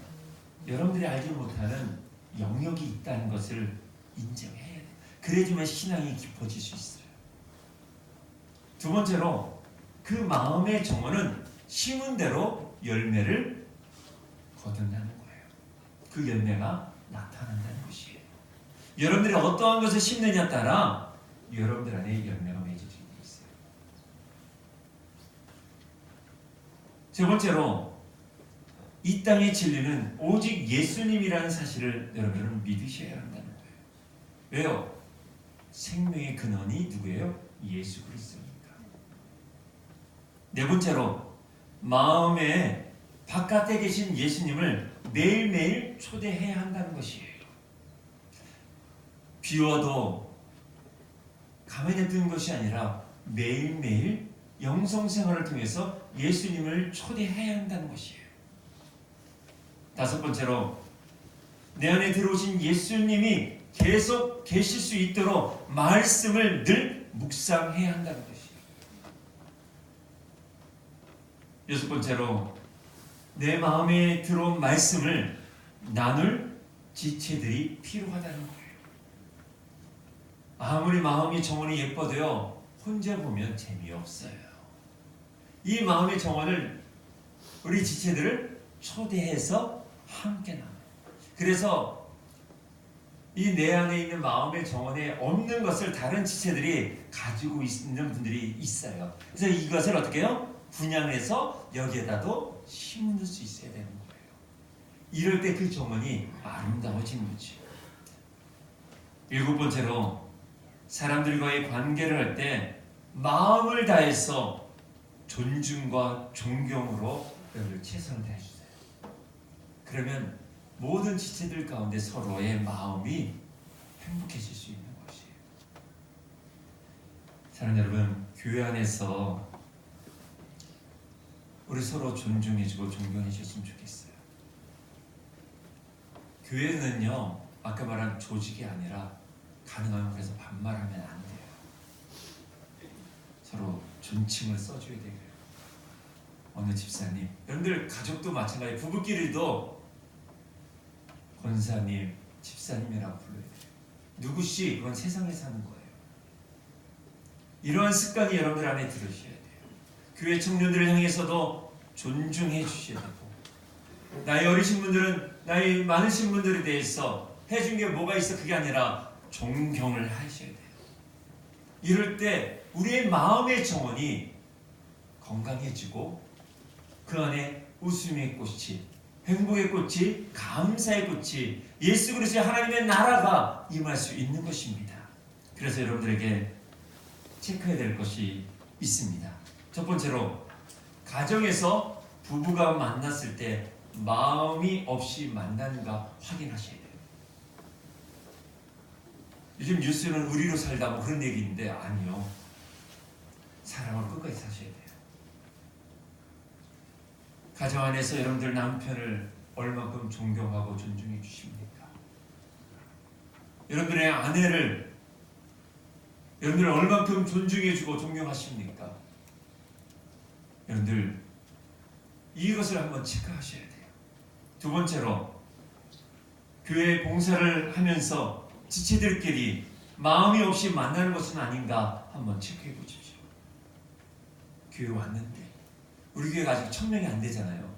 여러분들이 알지 못하는 영역이 있다는 것을 인정해야 돼요. 그래야지만 신앙이 깊어질 수 있어요. 두 번째로 그 마음의 정원은 심은 대로 열매를 거둔다는 거예요. 그 열매가 나타난다는 것이에요. 여러분들이 어떠한 것을 심느냐에 따라 여러분들 안에 열매가 맺어지게 되어 있어요. 세 번째로 이 땅의 진리는 오직 예수님이라는 사실을 여러분은 믿으셔야 한다는 거예요. 왜요? 생명의 근원이 누구예요? 예수 그리스도입니다. 네 번째로 마음의 바깥에 계신 예수님을 매일매일 초대해야 한다는 것이에요. 비워도 가만히 냅두는 것이 아니라 매일매일 영성생활을 통해서 예수님을 초대해야 한다는 것이에요. 다섯 번째로 내 안에 들어오신 예수님이 계속 계실 수 있도록 말씀을 늘 묵상해야 한다는 것이에요. 여섯 번째로 내 마음에 들어온 말씀을 나눌 지체들이 필요하다는 거예요. 아무리 마음이 정원이 예뻐도요, 혼자 보면 재미없어요. 이 마음의 정원을 우리 지체들을 초대해서 함께 나눠요. 그래서 이 내 안에 있는 마음의 정원에 없는 것을 다른 지체들이 가지고 있는 분들이 있어요. 그래서 이것을 어떻게 해요? 분양해서 여기에다도 심을 수 있어야 되는 거예요. 이럴 때 그 정원이 아름다워지는 거죠. 일곱 번째로 사람들과의 관계를 할 때 마음을 다해서 존중과 존경으로 여러분들 최선을 다해주세요. 그러면 모든 지체들 가운데 서로의 마음이 행복해질 수 있는 것이에요. 사랑하는 여러분, 교회 안에서 우리 서로 존중해주고 존경해주셨으면 좋겠어요. 교회는요, 아까 말한 조직이 아니라 가능하면 그래서 반말하면 안 돼요. 서로 존칭을 써줘야 돼요. 어느 집사님, 여러분들 가족도 마찬가지, 부부끼리도 권사님, 집사님이라고 불러야 돼요. 누구씨, 그건 세상에 사는 거예요. 이러한 습관이 여러분들 안에 들으셔야 돼요. 교회 청년들을 향해서도 존중해 주셔야 되고, 나이 어리신 분들은 나이 많으신 분들에 대해서 해준 게 뭐가 있어 그게 아니라 존경을 하셔야 돼요. 이럴 때 우리의 마음의 정원이 건강해지고 그 안에 웃음의 꽃이, 행복의 꽃이, 감사의 꽃이, 예수 그리스도의 하나님의 나라가 임할 수 있는 것입니다. 그래서 여러분들에게 체크해야 될 것이 있습니다. 첫 번째로, 가정에서 부부가 만났을 때 마음이 없이 만나는가 확인하셔야 돼요. 요즘 뉴스는 의리로 살다 뭐 그런 얘기인데 아니요. 사랑을 끝까지 사셔야 돼요. 가정 안에서 여러분들 남편을 얼마큼 존경하고 존중해 주십니까? 여러분들의 아내를 여러분들 얼마큼 존중해 주고 존경하십니까? 여러분들 이것을 한번 체크하셔야 돼요. 두 번째로, 교회 봉사를 하면서 지체들끼리 마음이 없이 만나는 것은 아닌가 한번 체크해 보십시오. 교회 왔는데 우리 교회가 아직 1000명이 안 되잖아요.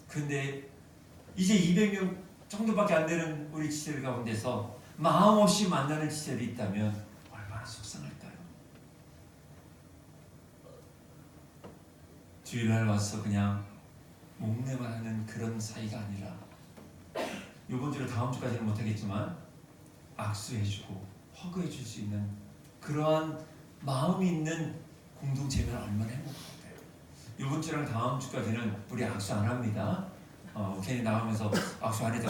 근데 이제 200명 정도밖에 안 되는 우리 지체들 가운데서 마음 없이 만나는 지체들이 있다면 얼마나 속상할까요? 주일날 와서 그냥 목례만 하는 그런 사이가 아니라, 이번 주로 다음 주까지는 못하겠지만 악수해주고 허그해줄 수 있는 그러한 마음이 있는 공동체면 얼마나 행복할까요? 이번 주랑 다음 주까지는 우리 악수 안 합니다. 괜히 나가면서 악수 안 해도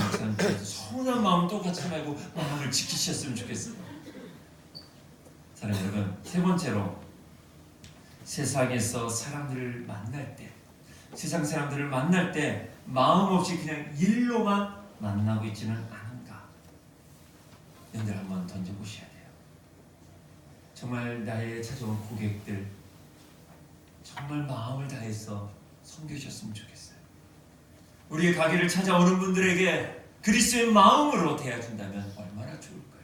서운한 마음 똑같이 말고 마음을 지키셨으면 좋겠어요. 사랑하는 여러분, 세 번째로, 세상에서 사람들을 만날 때, 세상 사람들을 만날 때 마음 없이 그냥 일로만 만나고 있지는 않은가? 여러분들 한번 던져보셔야 돼요. 정말 나의 찾아온 고객들 정말 마음을 다해서 섬겨주셨으면 좋겠어요. 우리의 가게를 찾아오는 분들에게 그리스도의 마음으로 대해준다면 얼마나 좋을까요?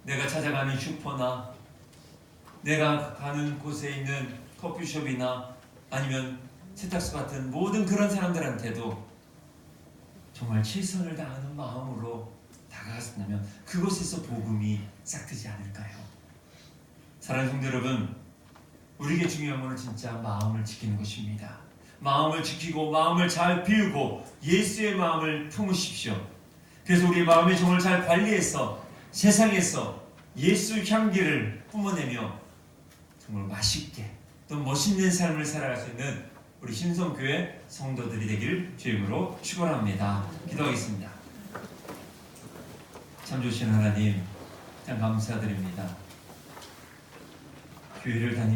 내가 찾아가는 슈퍼나 내가 가는 곳에 있는 커피숍이나 아니면 세탁소 같은 모든 그런 사람들한테도 정말 최선을 다하는 마음으로 다가갔다면 그곳에서 복음이 싹트지 않을까요? 사랑하는 성도 여러분, 우리에게 중요한 것은 진짜 마음을 지키는 것입니다. 마음을 지키고 마음을 잘 비우고 예수의 마음을 품으십시오. 그래서 우리 마음의 정을 잘 관리해서 세상에서 예수 향기를 뿜어내며 정말 맛있게 또 멋있는 삶을 살아갈 수 있는 우리 신성교회 성도들이 되기를 주임으로 축원합니다. 기도하겠습니다. 참 좋으신 하나님, 참 감사드립니다. 교회를 다니